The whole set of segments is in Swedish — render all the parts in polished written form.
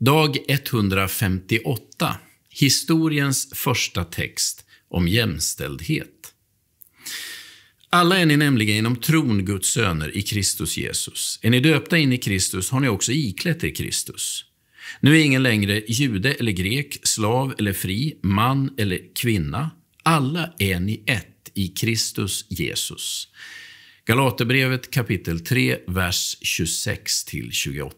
Dag 158. Historiens första text om jämställdhet. Alla är ni nämligen genom tron Guds söner i Kristus Jesus. Är ni döpta in i Kristus har ni också iklätt er Kristus. Nu är ingen längre jude eller grek, slav eller fri, man eller kvinna. Alla är ni ett i Kristus Jesus. Galaterbrevet kapitel 3, vers 26-28.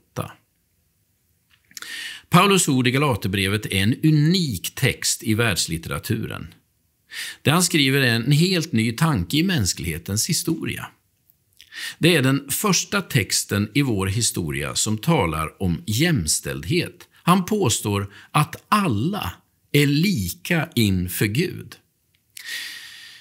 Paulus ord i Galaterbrevet är en unik text i världslitteraturen. Det han skriver är en helt ny tanke i mänsklighetens historia. Det är den första texten i vår historia som talar om jämställdhet. Han påstår att alla är lika inför Gud.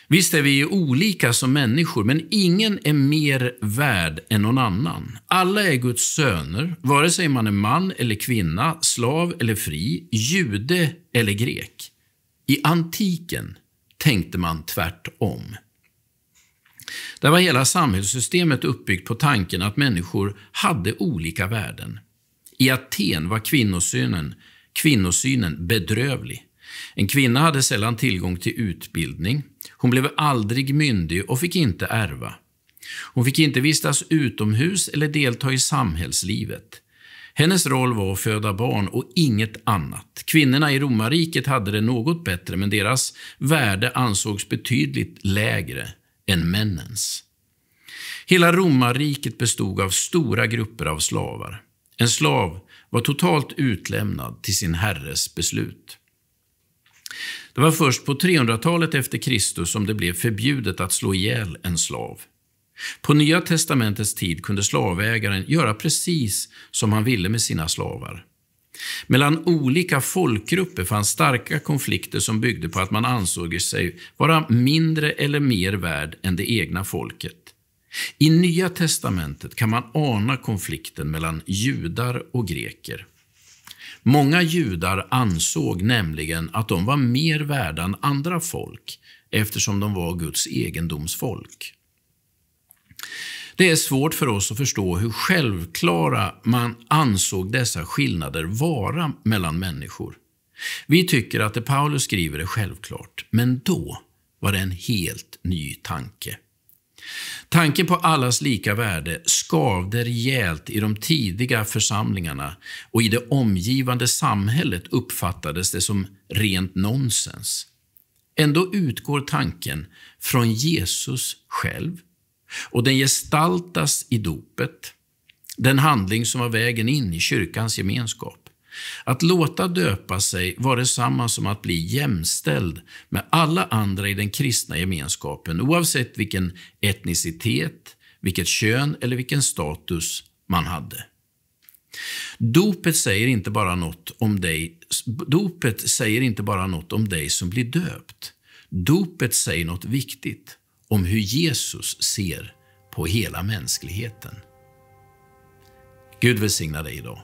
Visst är vi olika som människor, men ingen är mer värd än någon annan. Alla är Guds söner, vare sig man är man eller kvinna, slav eller fri, jude eller grek. I antiken tänkte man tvärtom. Där var hela samhällssystemet uppbyggt på tanken att människor hade olika värden. I Aten var kvinnosynen bedrövlig. En kvinna hade sällan tillgång till utbildning. Hon blev aldrig myndig och fick inte ärva. Hon fick inte vistas utomhus eller delta i samhällslivet. Hennes roll var att föda barn och inget annat. Kvinnorna i romarriket hade det något bättre, men deras värde ansågs betydligt lägre än männens. Hela romarriket bestod av stora grupper av slavar. En slav var totalt utlämnad till sin herres beslut. Det var först på 300-talet efter Kristus som det blev förbjudet att slå ihjäl en slav. På Nya testamentets tid kunde slavägaren göra precis som han ville med sina slavar. Mellan olika folkgrupper fanns starka konflikter som byggde på att man ansåg sig vara mindre eller mer värd än det egna folket. I Nya testamentet kan man ana konflikten mellan judar och greker. Många judar ansåg nämligen att de var mer värda än andra folk eftersom de var Guds egendomsfolk. Det är svårt för oss att förstå hur självklara man ansåg dessa skillnader vara mellan människor. Vi tycker att det Paulus skriver är självklart, men då var det en helt ny tanke. Tanken på allas lika värde skavde rejält i de tidiga församlingarna, och i det omgivande samhället uppfattades det som rent nonsens. Ändå utgår tanken från Jesus själv, och den gestaltas i dopet, den handling som var vägen in i kyrkans gemenskap. Att låta döpa sig var detsamma som att bli jämställd med alla andra i den kristna gemenskapen, oavsett vilken etnicitet, vilket kön eller vilken status man hade. Dopet säger inte bara något om dig som blir döpt. Dopet säger något viktigt om hur Jesus ser på hela mänskligheten. Gud välsigna dig idag.